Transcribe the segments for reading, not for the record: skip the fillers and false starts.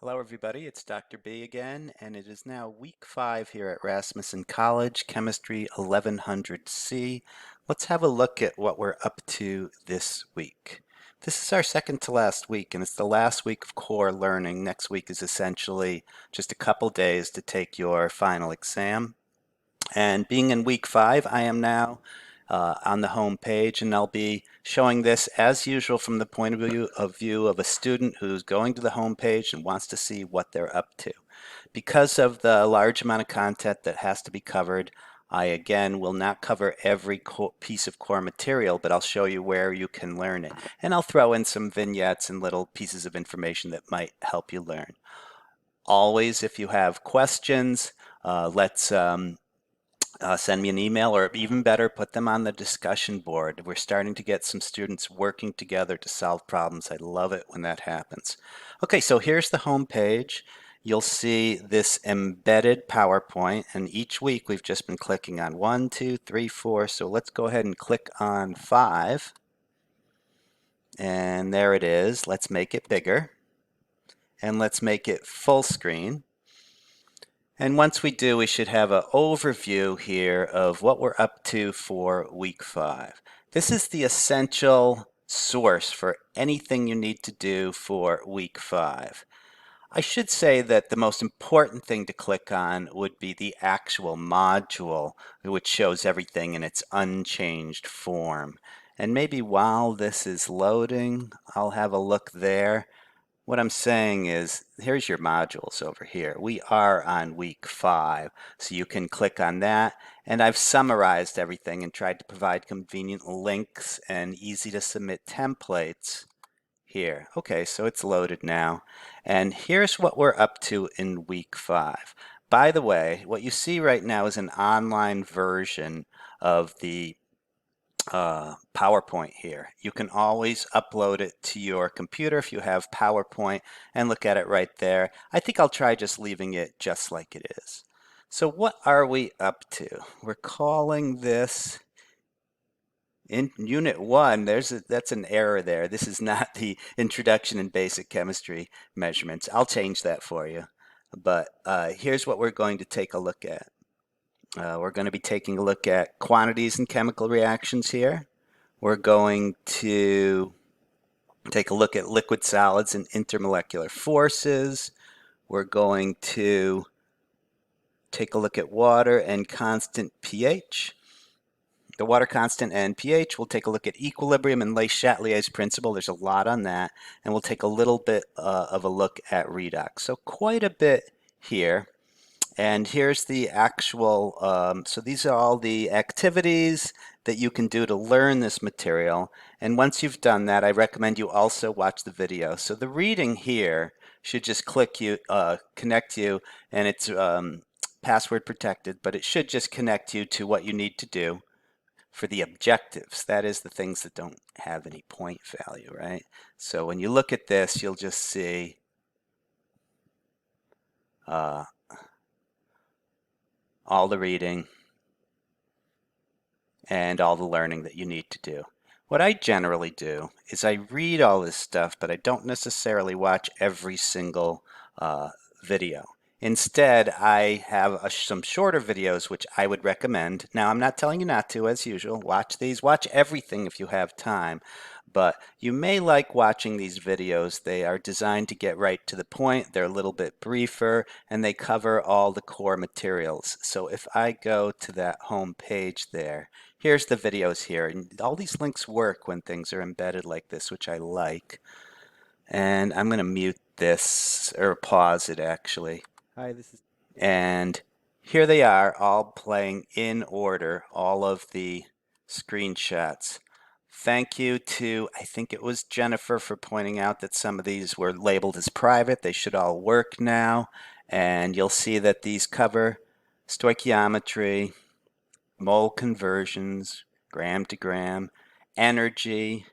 Hello everybody, it's Dr. B again, and it is now week 5 here at Rasmussen College, Chemistry 1100C. Let's have a look at what we're up to this week. This is our second to last week, and it's the last week of core learning. Next week is essentially just a couple days to take your final exam. And being in week 5, I am now on the home page, and I'll be showing this as usual from the point of view of a student who's going to the home page and wants to see what they're up to. Because of the large amount of content that has to be covered, I again will not cover every piece of core material, but I'll show you where you can learn it. And I'll throw in some vignettes and little pieces of information that might help you learn. Always, if you have questions, let's send me an email, or even better, put them on the discussion board. We're starting to get some students working together to solve problems. I love it when that happens. Okay, so here's the home page. You'll see this embedded PowerPoint, and each week we've just been clicking on 1, 2, 3, 4. So let's go ahead and click on 5. And there it is. Let's make it bigger. And let's make it full screen. And once we do, we should have an overview here of what we're up to for week 5. This is the essential source for anything you need to do for week 5. I should say that the most important thing to click on would be the actual module, which shows everything in its unchanged form. And maybe while this is loading, I'll have a look there. What I'm saying is, here's your modules over here. We are on week 5, so you can click on that. And I've summarized everything and tried to provide convenient links and easy to submit templates here. Okay, so it's loaded now. And here's what we're up to in week 5. By the way, what you see right now is an online version of the PowerPoint here. You can always upload it to your computer if you have PowerPoint and look at it right there. I think I'll try just leaving it just like it is. So what are we up to? We're calling this in Unit 1. That's an error there. This is not the Introduction in Basic Chemistry measurements. I'll change that for you. But here's what we're going to take a look at. We're going to be taking a look at quantities and chemical reactions here. We're going to take a look at liquid solids and intermolecular forces. We're going to take a look at water and constant pH. The water constant and pH. We'll take a look at equilibrium and Le Chatelier's principle. There's a lot on that. And we'll take a little bit of a look at redox. So quite a bit here. And here's the actual, so these are all the activities that you can do to learn this material. And once you've done that, I recommend you also watch the video. So the reading here should just connect you, and it's password protected, but it should just connect you to what you need to do for the objectives. That is the things that don't have any point value, right? So when you look at this, you'll just see all the reading and all the learning that you need to do. What I generally do is I read all this stuff, but I don't necessarily watch every single video. Instead, I have some shorter videos which I would recommend. Now, I'm not telling you not to, as usual. Watch these. Watch everything if you have time. But you may like watching these videos. They are designed to get right to the point. They're a little bit briefer, and they cover all the core materials. So if I go to that home page there, here's the videos here. And all these links work when things are embedded like this, which I like. And I'm going to mute this, or pause it actually. Hi, this is. And here they are, all playing in order, all of the screenshots. Thank you to, I think it was Jennifer, for pointing out that some of these were labeled as private. They should all work now. And you'll see that these cover stoichiometry, mole conversions, gram to gram, energy,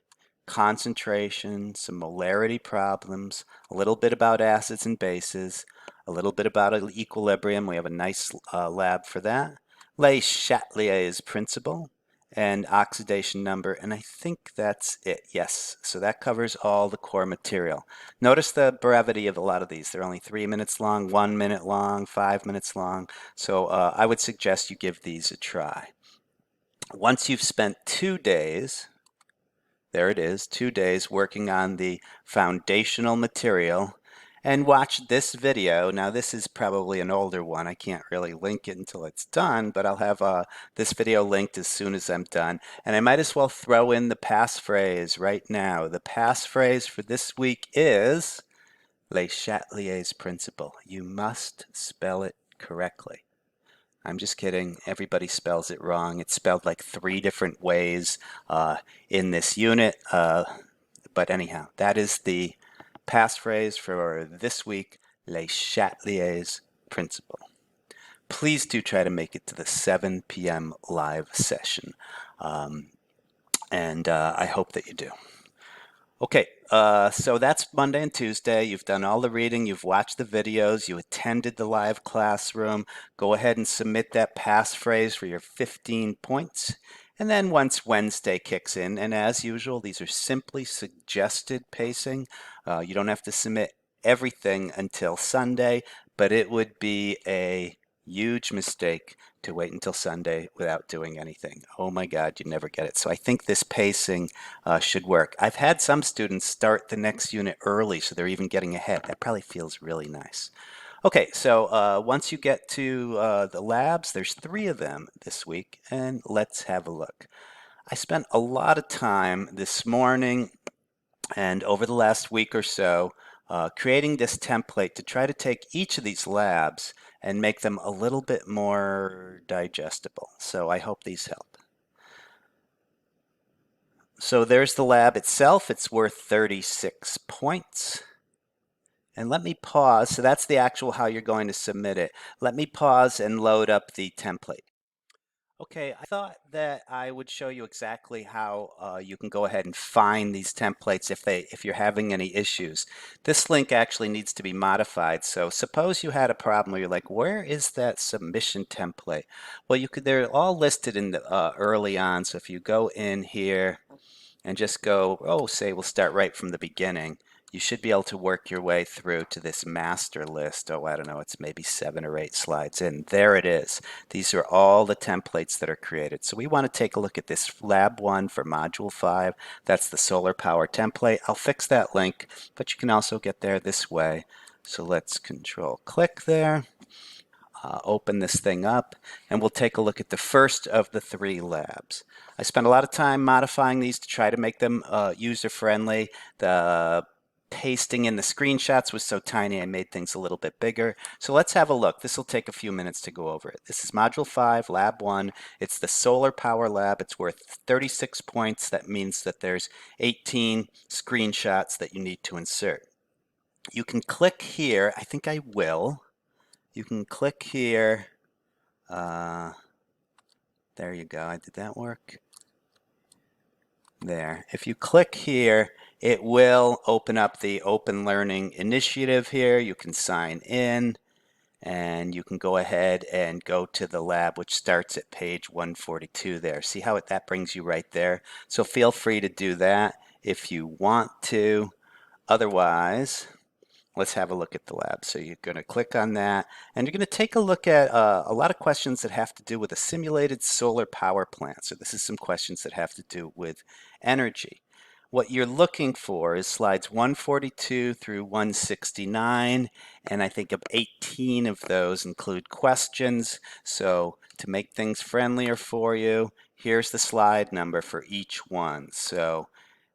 concentration, some molarity problems, a little bit about acids and bases, a little bit about equilibrium. We have a nice lab for that. Le Chatelier's principle, and oxidation number, and I think that's it. Yes, so that covers all the core material. Notice the brevity of a lot of these. They're only 3 minutes long, 1 minute long, 5 minutes long. So I would suggest you give these a try. Once you've spent 2 days, there it is, 2 days working on the foundational material, and watch this video. Now this is probably an older one. I can't really link it until it's done, but I'll have this video linked as soon as I'm done. And I might as well throw in the passphrase right now. The passphrase for this week is Le Chatelier's principle. You must spell it correctly. I'm just kidding. Everybody spells it wrong. It's spelled like 3 different ways in this unit. But anyhow, that is the passphrase for this week, Le Chatelier's principle. Please do try to make it to the 7 p.m. live session. And I hope that you do. Okay, so that's Monday and Tuesday. You've done all the reading, you've watched the videos, you attended the live classroom. Go ahead and submit that passphrase for your 15 points. And then once Wednesday kicks in, and as usual, these are simply suggested pacing. You don't have to submit everything until Sunday, but it would be a huge mistake to wait until Sunday without doing anything. Oh my God, you'd never get it. So I think this pacing should work. I've had some students start the next unit early, so they're even getting ahead. That probably feels really nice. Okay, so once you get to the labs, there's 3 of them this week, and let's have a look. I spent a lot of time this morning and over the last week or so creating this template to try to take each of these labs and make them a little bit more digestible. So I hope these help. So there's the lab itself. It's worth 36 points. And let me pause. So that's the actual how you're going to submit it. Let me pause and load up the template. Okay, I thought that I would show you exactly how you can go ahead and find these templates if you're having any issues. This link actually needs to be modified. So suppose you had a problem where you're like, where is that submission template? Well, they're all listed in the early on. So if you go in here and just go, say we'll start right from the beginning, you should be able to work your way through to this master list. I don't know, it's maybe 7 or 8 slides in. There it is. These are all the templates that are created. So we want to take a look at this Lab 1 for Module 5. That's the solar power template. I'll fix that link, but you can also get there this way. So let's Control click there. Open this thing up, and we'll take a look at the first of the 3 labs. I spent a lot of time modifying these to try to make them user-friendly. The pasting in the screenshots was so tiny I made things a little bit bigger. So let's have a look. This will take a few minutes to go over it. This is Module 5, Lab 1. It's the Solar Power Lab. It's worth 36 points. That means that there's 18 screenshots that you need to insert. You can click here. I think I will. You can click here. There you go. Did that work? There. If you click here, it will open up the Open Learning Initiative here. You can sign in, and you can go ahead and go to the lab, which starts at page 142 there. See how that brings you right there? So feel free to do that if you want to. Otherwise, let's have a look at the lab. So you're going to click on that, and you're going to take a look at a lot of questions that have to do with a simulated solar power plant. So this is some questions that have to do with energy. What you're looking for is slides 142 through 169, and I think 18 of those include questions. So to make things friendlier for you, here's the slide number for each one. So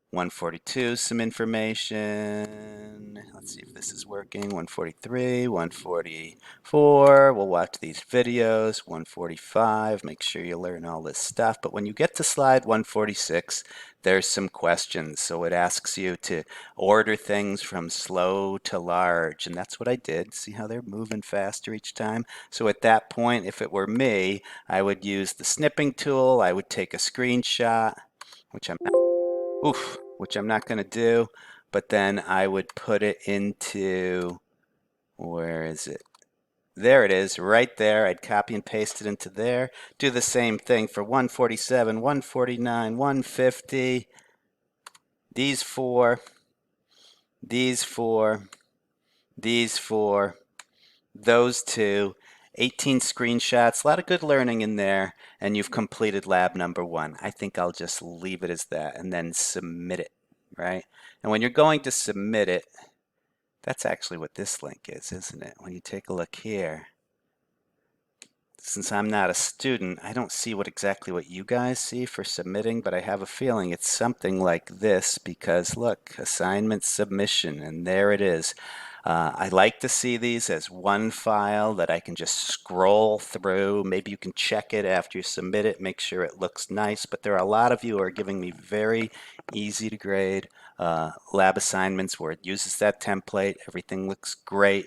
142, some information. Let's see if this is working. 143, 144. We'll watch these videos. 145. Make sure you learn all this stuff. But when you get to slide 146, there's some questions. So it asks you to order things from slow to large. And that's what I did. See how they're moving faster each time? So at that point, if it were me, I would use the snipping tool. I would take a screenshot, which I'm not going to do, but then I would put it into, where is it? There it is, right there. I'd copy and paste it into there. Do the same thing for 147, 149, 150. These four, these four, these four, those two. 18 screenshots, a lot of good learning in there, and you've completed lab number 1. I think I'll just leave it as that and then submit it, right? And when you're going to submit it, that's actually what this link is, isn't it? When you take a look here, since I'm not a student, I don't see exactly what you guys see for submitting, but I have a feeling it's something like this because look, assignment submission, and there it is. I like to see these as one file that I can just scroll through. Maybe you can check it after you submit it, make sure it looks nice, but there are a lot of you who are giving me very easy to grade lab assignments where it uses that template. Everything looks great.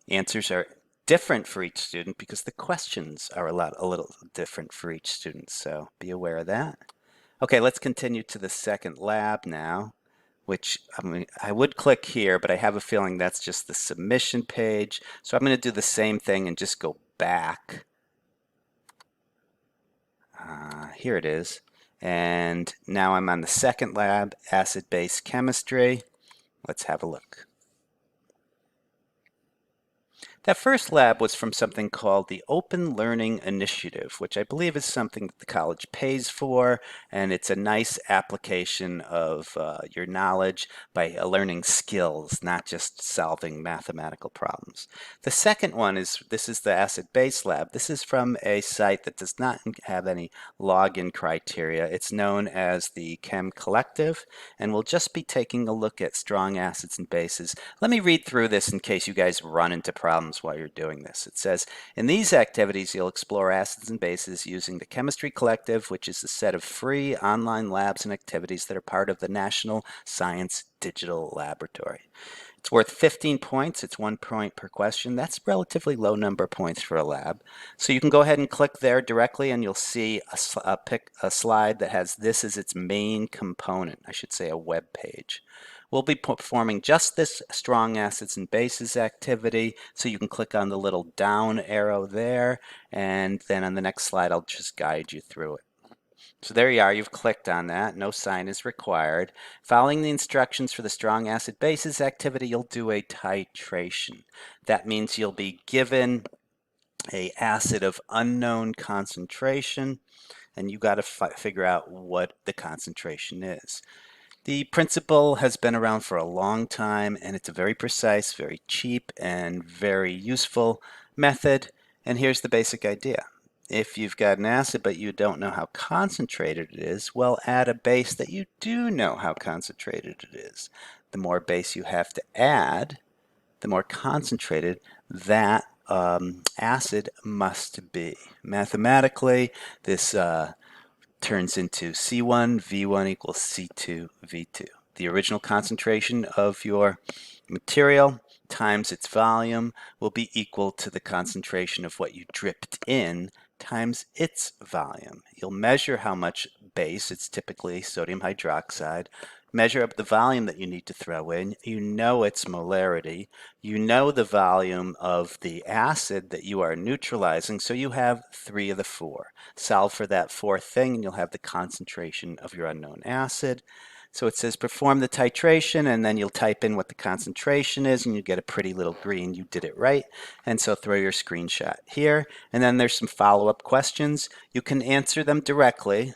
Answers are different for each student because the questions are a little different for each student, so be aware of that. Okay, let's continue to the second lab now, which I would click here, but I have a feeling that's just the submission page. So I'm going to do the same thing and just go back. Here it is. And now I'm on the second lab, acid-base chemistry. Let's have a look. That first lab was from something called the Open Learning Initiative, which I believe is something that the college pays for, and it's a nice application of your knowledge by learning skills, not just solving mathematical problems. The second one is, this is the acid-base lab. This is from a site that does not have any login criteria. It's known as the Chem Collective, and we'll just be taking a look at strong acids and bases. Let me read through this in case you guys run into problems while you're doing this. It says, in these activities, you'll explore acids and bases using the Chemistry Collective, which is a set of free online labs and activities that are part of the National Science Digital Laboratory. It's worth 15 points. It's 1 point per question. That's a relatively low number of points for a lab. So you can go ahead and click there directly and you'll see a slide that has this as its main component. I should say a web page. We'll be performing just this strong acids and bases activity, so you can click on the little down arrow there, and then on the next slide I'll just guide you through it. So there you are, you've clicked on that, no sign is required. Following the instructions for the strong acid bases activity, you'll do a titration. That means you'll be given an acid of unknown concentration, and you got to figure out what the concentration is. The principle has been around for a long time, and it's a very precise, very cheap, and very useful method. And here's the basic idea. If you've got an acid but you don't know how concentrated it is, well, add a base that you do know how concentrated it is. The more base you have to add, the more concentrated that acid must be. Mathematically, this turns into C1 V1 equals C2 V2. The original concentration of your material times its volume will be equal to the concentration of what you dripped in times its volume. You'll measure how much base, it's typically sodium hydroxide, measure up the volume that you need to throw in. You know its molarity. You know the volume of the acid that you are neutralizing, so you have 3 of the 4. Solve for that fourth thing, and you'll have the concentration of your unknown acid. So it says perform the titration, and then you'll type in what the concentration is, and you get a pretty little green. You did it right. And so throw your screenshot here. And then there's some follow-up questions. You can answer them directly,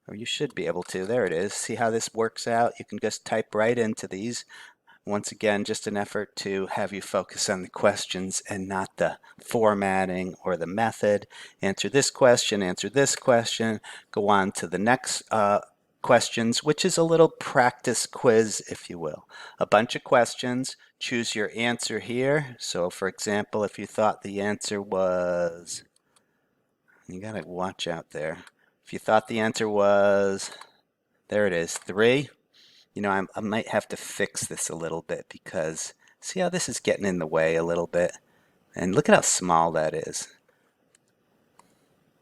or you should be able to. There it is. See how this works out? You can just type right into these. Once again, just an effort to have you focus on the questions and not the formatting or the method. Answer this question, go on to the next questions, which is a little practice quiz, if you will. A bunch of questions, choose your answer here. So for example, if you thought the answer was, you gotta watch out there. If you thought the answer was, there it is, 3. You know, I might have to fix this a little bit because see how this is getting in the way a little bit? And look at how small that is.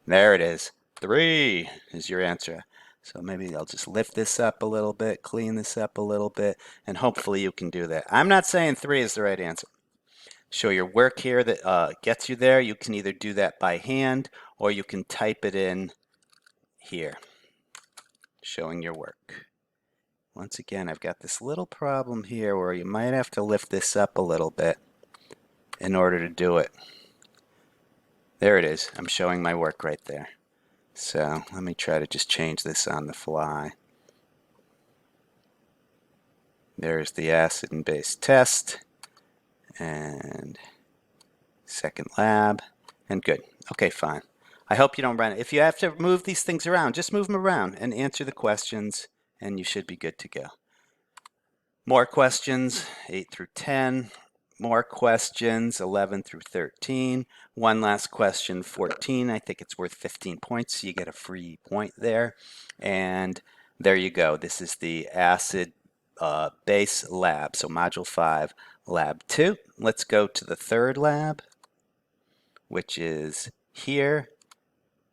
There it is. 3 is your answer. So maybe I'll just lift this up a little bit, clean this up a little bit, and hopefully you can do that. I'm not saying 3 is the right answer. show your work here that gets you there. You can either do that by hand or you can type it in here, showing your work. Once again, I've got this little problem here where you might have to lift this up a little bit in order to do it. There it is. I'm showing my work right there. So let me try to just change this on the fly. There's the acid and base test and second lab, and good. Okay, fine. I hope you don't run it. If you have to move these things around, just move them around and answer the questions, and you should be good to go. More questions, 8 through 10. More questions, 11 through 13. One last question, 14. I think it's worth 15 points, so you get a free point there. And there you go. This is the acid base lab, so Module 5, Lab 2. Let's go to the third lab, which is here.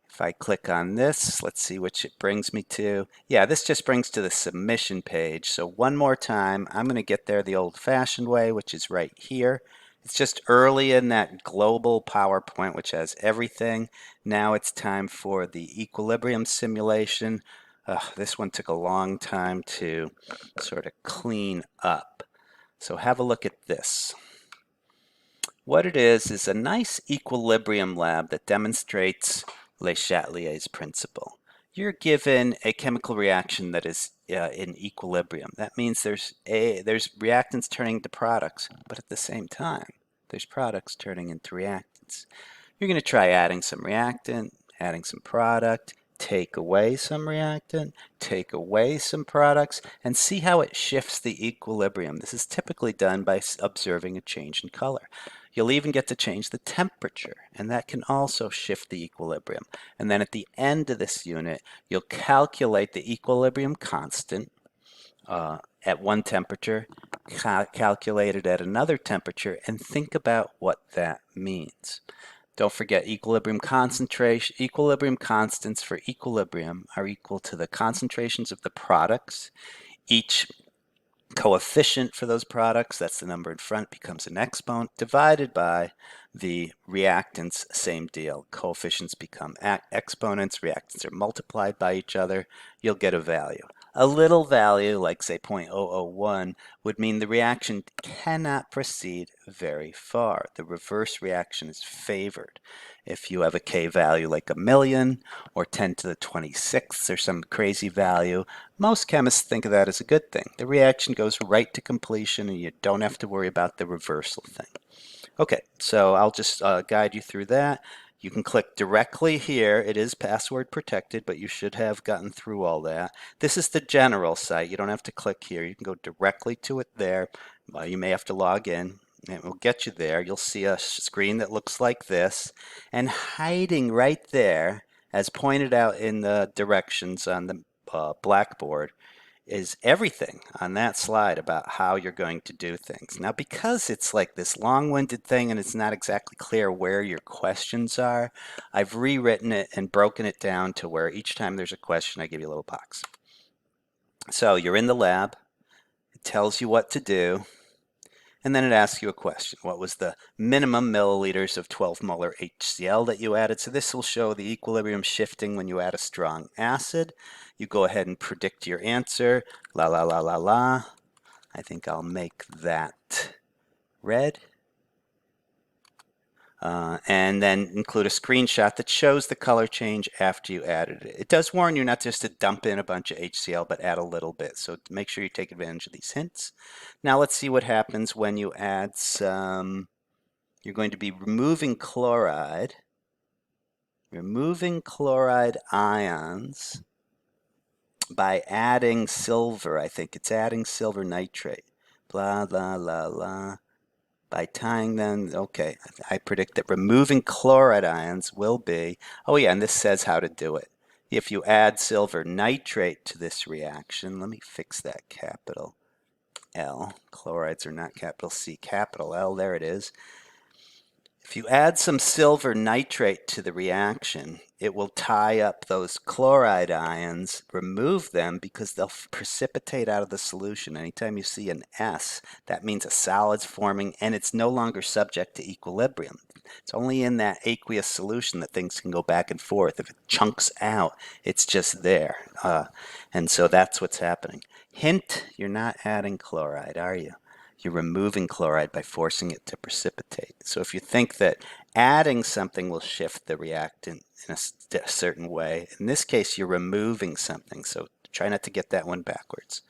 If I click on this, let's see which it brings me to. Yeah, this just brings to the submission page. So one more time, I'm going to get there the old-fashioned way, which is right here. It's just early in that global PowerPoint, which has everything. Now it's time for the equilibrium simulation. This one took a long time to sort of clean up. So have a look at this. What it is a nice equilibrium lab that demonstrates Le Chatelier's principle. You're given a chemical reaction that is in equilibrium. That means there's reactants turning into products, but at the same time, there's products turning into reactants. You're going to try adding some reactant, adding some product, take away some reactant, take away some products, and see how it shifts the equilibrium. This is typically done by observing a change in color. You'll even get to change the temperature, and that can also shift the equilibrium. And then at the end of this unit, you'll calculate the equilibrium constant at one temperature, calculate it at another temperature, and think about what that means. Don't forget equilibrium concentration. Equilibrium constants for equilibrium are equal to the concentrations of the products. Each coefficient for those products, that's the number in front, becomes an exponent, divided by the reactants, same deal. Coefficients become exponents, reactants are multiplied by each other, you'll get a value. A little value, like say 0.001, would mean the reaction cannot proceed very far. The reverse reaction is favored. If you have a K value like 1,000,000 or 10 to the 26th or some crazy value, most chemists think of that as a good thing. The reaction goes right to completion and you don't have to worry about the reversal thing. Okay, so I'll just guide you through that. You can click directly here. It is password protected, but you should have gotten through all that. This is the general site. You don't have to click here. You can go directly to it there. You may have to log in. It will get you there. You'll see a screen that looks like this. And hiding right there, as pointed out in the directions on the blackboard, is everything on that slide about how you're going to do things. Now, because it's like this long-winded thing and it's not exactly clear where your questions are, I've rewritten it and broken it down to where each time there's a question, I give you a little box. So you're in the lab. It tells you what to do. And then it asks you a question. What was the minimum milliliters of 12 molar HCl that you added? So this will show the equilibrium shifting when you add a strong acid. You go ahead and predict your answer. La, la, la, la, la. I think I'll make that red. And then include a screenshot that shows the color change after you added it. It does warn you not just to dump in a bunch of HCl, but add a little bit. So make sure you take advantage of these hints. Now let's see what happens when you add some. You're going to be removing chloride ions by adding silver. I think it's adding silver nitrate. Blah, blah, blah, blah. By tying them, okay, I predict that removing chloride ions will be, oh yeah, and this says how to do it. If you add silver nitrate to this reaction, let me fix that capital L. Chlorides are not capital C, capital L, there it is. If you add some silver nitrate to the reaction, it will tie up those chloride ions, remove them because they'll precipitate out of the solution. Anytime you see an S, that means a solid's forming and it's no longer subject to equilibrium. It's only in that aqueous solution that things can go back and forth. If it chunks out, it's just there. And so that's what's happening. Hint, you're not adding chloride, are you? You're removing chloride by forcing it to precipitate. So if you think that adding something will shift the reactant in a certain way, in this case you're removing something. So try not to get that one backwards.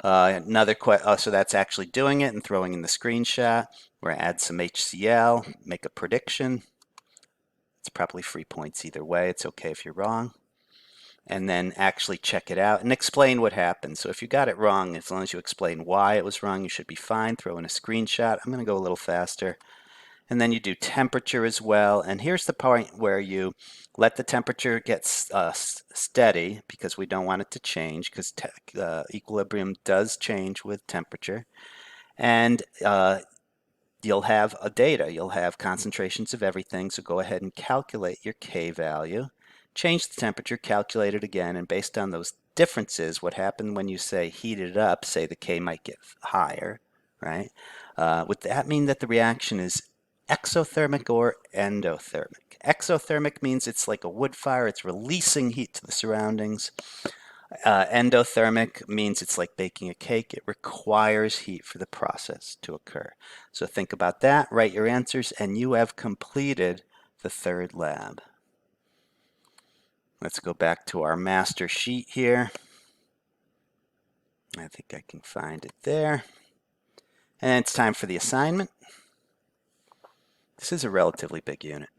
So that's actually doing it and throwing in the screenshot. We're going to add some HCl, make a prediction. It's probably free points either way. It's okay if you're wrong. And then actually check it out and explain what happened. So if you got it wrong, as long as you explain why it was wrong, you should be fine. Throw in a screenshot. I'm going to go a little faster. And then you do temperature as well. And here's the point where you let the temperature get steady, because we don't want it to change, because equilibrium does change with temperature. And you'll have a data. You'll have concentrations of everything. So go ahead and calculate your K value. Change the temperature, calculate it again, and based on those differences, what happened when you say heat it up, say the K might get higher, right? Would that mean that the reaction is exothermic or endothermic? Exothermic means it's like a wood fire, it's releasing heat to the surroundings. Endothermic means it's like baking a cake. It requires heat for the process to occur. So think about that, write your answers, and you have completed the third lab. Let's go back to our master sheet here. I think I can find it there. And it's time for the assignment. This is a relatively big unit.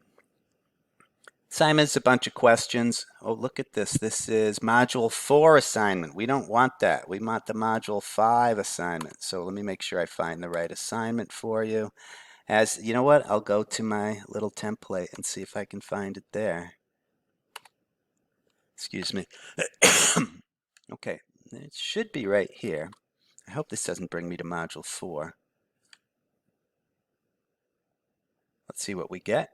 Assignment is a bunch of questions. Oh, look at this. This is Module 4 assignment. We don't want that. We want the Module 5 assignment. So let me make sure I find the right assignment for you. As you know what, I'll go to my little template and see if I can find it there. Excuse me. Okay, it should be right here. I hope this doesn't bring me to Module 4. Let's see what we get.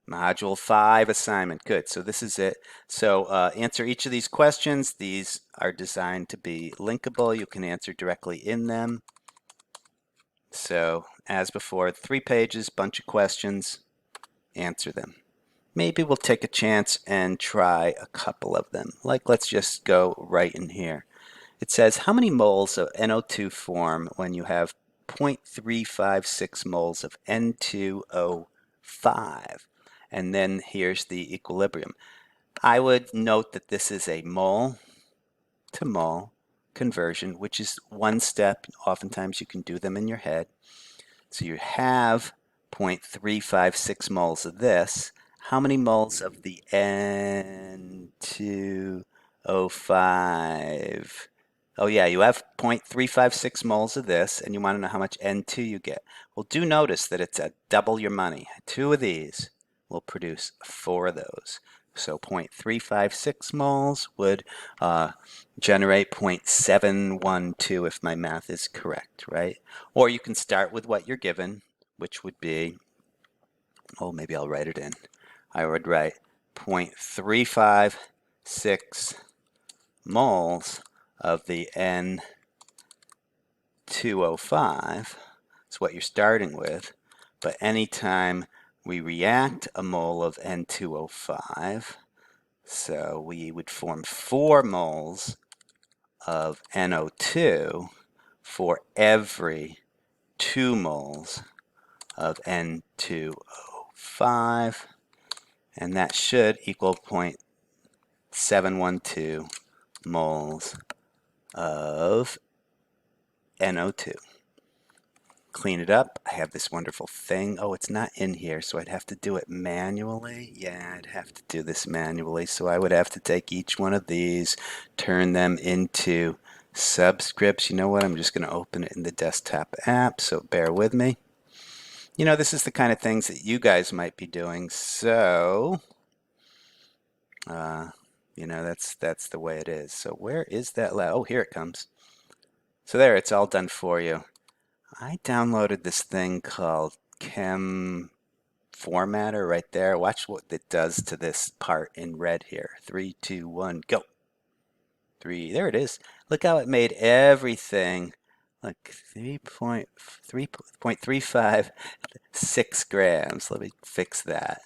Module 5 assignment. Good. So this is it. So answer each of these questions. These are designed to be linkable. You can answer directly in them. So as before, 3 pages, bunch of questions. Answer them. Maybe we'll take a chance and try a couple of them. Like, let's just go right in here. It says, how many moles of NO2 form when you have 0.356 moles of N2O5? And then here's the equilibrium. I would note that this is a mole to mole conversion, which is one step. Oftentimes you can do them in your head. So you have 0.356 moles of this. How many moles of the N2O5? Oh yeah, you have 0.356 moles of this, and you want to know how much N2 you get. Well, do notice that it's double your money. 2 of these will produce 4 of those. So 0.356 moles would generate 0.712 if my math is correct, right? Or you can start with what you're given, which would be, oh, maybe I'll write it in. I would write 0.356 moles of the N2O5 is what you're starting with, but anytime we react a mole of N2O5, so we would form 4 moles of NO2 for every 2 moles of N2O5, and that should equal 0.712 moles of NO2. Clean it up. I have this wonderful thing. Oh, it's not in here, so I'd have to do it manually. Yeah, I'd have to do this manually. So I would have to take each one of these, turn them into subscripts. You know what? I'm just going to open it in the desktop app, so bear with me. You know, this is the kind of things that you guys might be doing. So, you know, that's the way it is. So where is that? Oh, here it comes. So there, it's all done for you. I downloaded this thing called Chem Formatter right there. Watch what it does to this part in red here. 3, 2, 1, go. 3, there it is. Look how it made everything like 3.35, 6 grams. Let me fix that.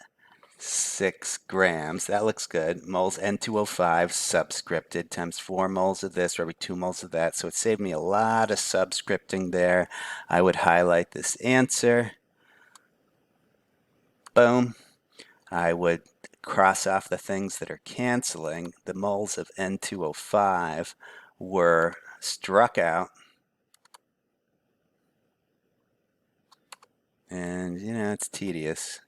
6 grams. That looks good. Moles N2O5 subscripted times 4 moles of this for every 2 moles of that. So it saved me a lot of subscripting there. I would highlight this answer. Boom. I would cross off the things that are canceling. The moles of N2O5 were struck out. And, you know, it's tedious.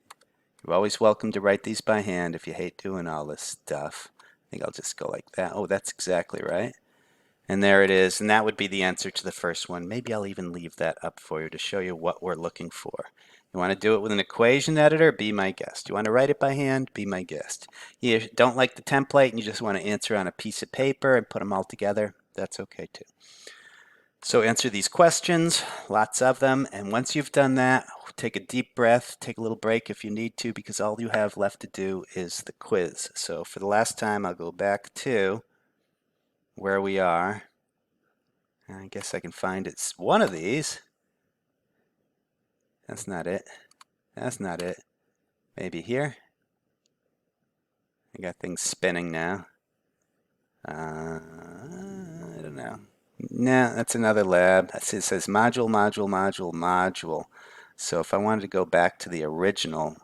You're always welcome to write these by hand if you hate doing all this stuff. I think I'll just go like that. Oh, that's exactly right. And there it is. And that would be the answer to the first one. Maybe I'll even leave that up for you to show you what we're looking for. You want to do it with an equation editor? Be my guest. You want to write it by hand? Be my guest. You don't like the template and you just want to answer on a piece of paper and put them all together? That's okay too. So answer these questions, lots of them, and once you've done that, take a deep breath, take a little break if you need to, because all you have left to do is the quiz. So for the last time, I'll go back to where we are. I guess I can find it's one of these. That's not it. That's not it. Maybe here. I got things spinning now. I don't know. No, that's another lab. It says module, module, module, module. So if I wanted to go back to the original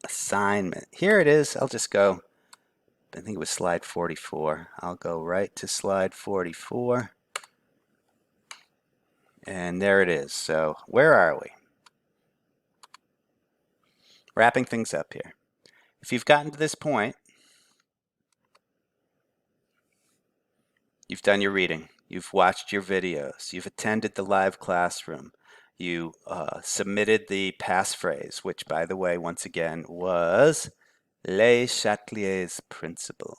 assignment, here it is. I'll just go, I think it was slide 44. I'll go right to slide 44. And there it is. So where are we? Wrapping things up here. If you've gotten to this point, you've done your reading. You've watched your videos. You've attended the live classroom. You submitted the passphrase, which, by the way, once again, was Le Chatelier's principle.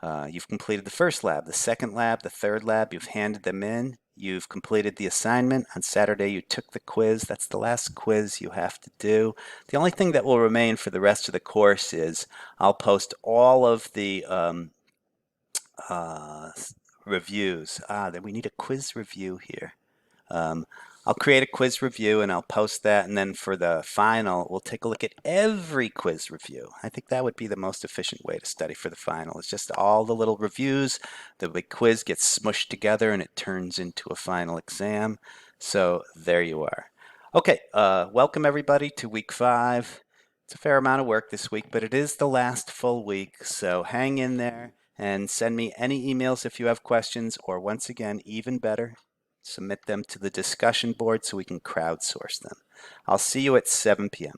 You've completed the first lab, the second lab, the third lab. You've handed them in. You've completed the assignment. On Saturday, you took the quiz. That's the last quiz you have to do. The only thing that will remain for the rest of the course is I'll post all of the reviews. Then we need a quiz review here. I'll create a quiz review and I'll post that, and then for the final we'll take a look at every quiz review. I think that would be the most efficient way to study for the final. It's just all the little reviews, the big quiz gets smushed together and it turns into a final exam. So there you are. Okay, welcome everybody to week 5. It's a fair amount of work this week, but it is the last full week, so hang in there and send me any emails if you have questions, or once again, even better, submit them to the discussion board so we can crowdsource them. I'll see you at 7 p.m.